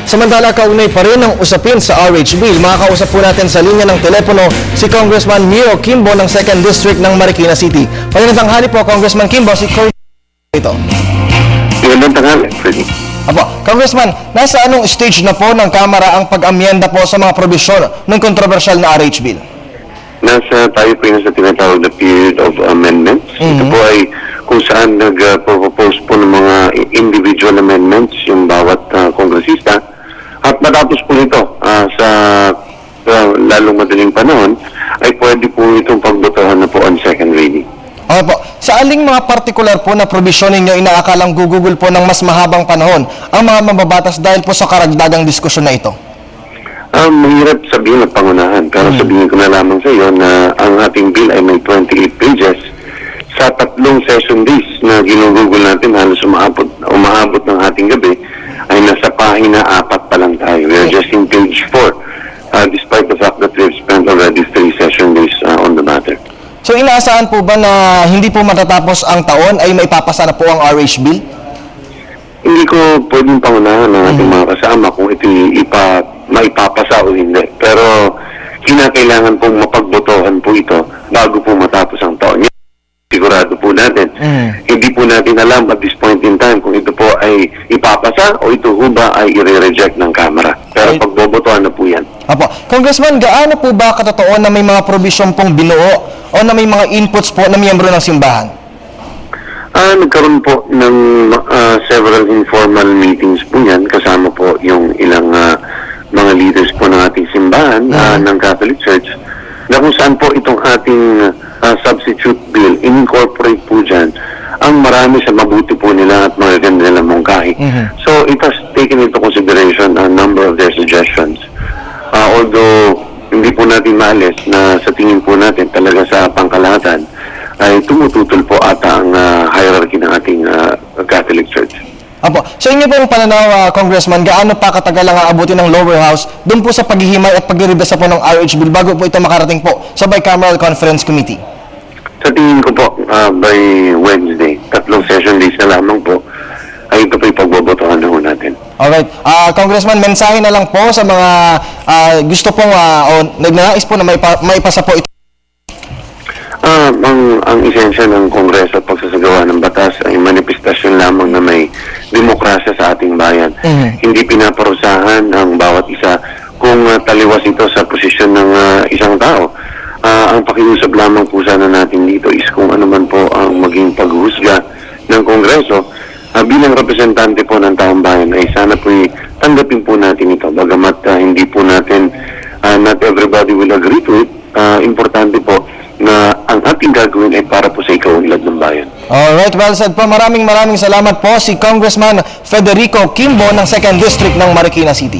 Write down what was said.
Samantala, kaugnay pa rin ang usapin sa RH Bill. Makakausap po natin sa linya ng telepono si Congressman Miro Kimbo ng 2nd District ng Marikina City. Magandang tanghali po, Congressman Kimbo. Si Corey ito. Magandang tanghali, Freddy. Apo, Congressman, nasa anong stage na po ng Kamara ang pag-amyenda po sa mga probisyon ng kontrobersyal na RH Bill? Tayo po yung sa tinatawag na period of amendments. Ito po ay kung saan nag-propose po ng mga individual amendments yung bawat kongresista. At matapos po nito sa lalong madaling panahon, ay pwede po itong pagbotohan na po on second reading. Okay po. Sa aling mga partikular po na probisyon ninyo inaakalang gugugol po ng mas mahabang panahon ang mga mababatas dahil po sa karagdagang diskusyon na ito? Mahirap sabihin at pangunahan, pero sabihin ko na lamang sa iyo na ang ating bill ay may 28 pages. Sa 3 session days na ginugugol natin, halos umaabot ng ating gabi, ay nasa pahina 4 pa lang tayo. We are just in page 4, despite the fact that we've spent already 3 session days on the matter. So inaasahan po ba na hindi po matatapos ang taon ay maipapasa na po ang RH Bill? Hindi ko pwedeng pangunahan ng ating mga kasama kung ito maipapasa o hindi. Pero kinakailangan pong mapagbotohan po ito bago po matapos ang taon. Sigurado po natin. Hindi po natin alam at this point in time kung ito po ay ipapasa o ito ho ba ay i-reject ng Kamara. Pero pagbobotohan na po yan. Apo. Congressman, gaano po ba katotoo na may mga probisyon pong binuo o na may mga inputs po na miyembro ng simbahan? Nagkaroon po ng several informal meetings po yan. Kasama po yung ilang mga leaders po ng ating simbahan ng Catholic Church na kung saan po itong ating substitute bill, in-incorporate po dyan ang marami sa mabuti po nila at magaganda nilang mungkahi. So it has taken into consideration a number of their suggestions. Although hindi po natin maalis na sa tingin po natin talaga sa pangkalahatan ay tumututol po ata ang hierarchy ng ating Catholic Church. Apo. Sa inyo pong pananaw, Congressman, gaano pa katagal ang aabutin ng lower house doon po sa paghihimay at pagre-rebasa po ng RH Bill bago po ito makarating po sa Bicameral Conference Committee? Sa tingin ko po, by Wednesday, 3 session days na lamang po, ay ito po yung pagbobotohan na ho natin. Alright. Congressman, mensahe na lang po sa mga gusto pong o nagnanais po na maipasa po ito. Ang esensya ng Kongreso at pagsasagawa ng batas ay manifestasyon lamang na may demokrasya sa ating bayan. Hindi pinaparusahan ang bawat isa kung taliwas ito sa posisyon ng isang tao. Ang pakiusap lamang po sana natin dito is kung ano man po ang maging paghuhusga ng Kongreso bilang representante po ng taong bayan ay sana po tanggapin po natin ito. Bagamat hindi po natin, not everybody will agree to it, importante po na ang ating gagawin ay para po sa ikaunlad ng bayan. Alright, well said po. Maraming salamat po si Congressman Federico Kimbo ng 2nd District ng Marikina City.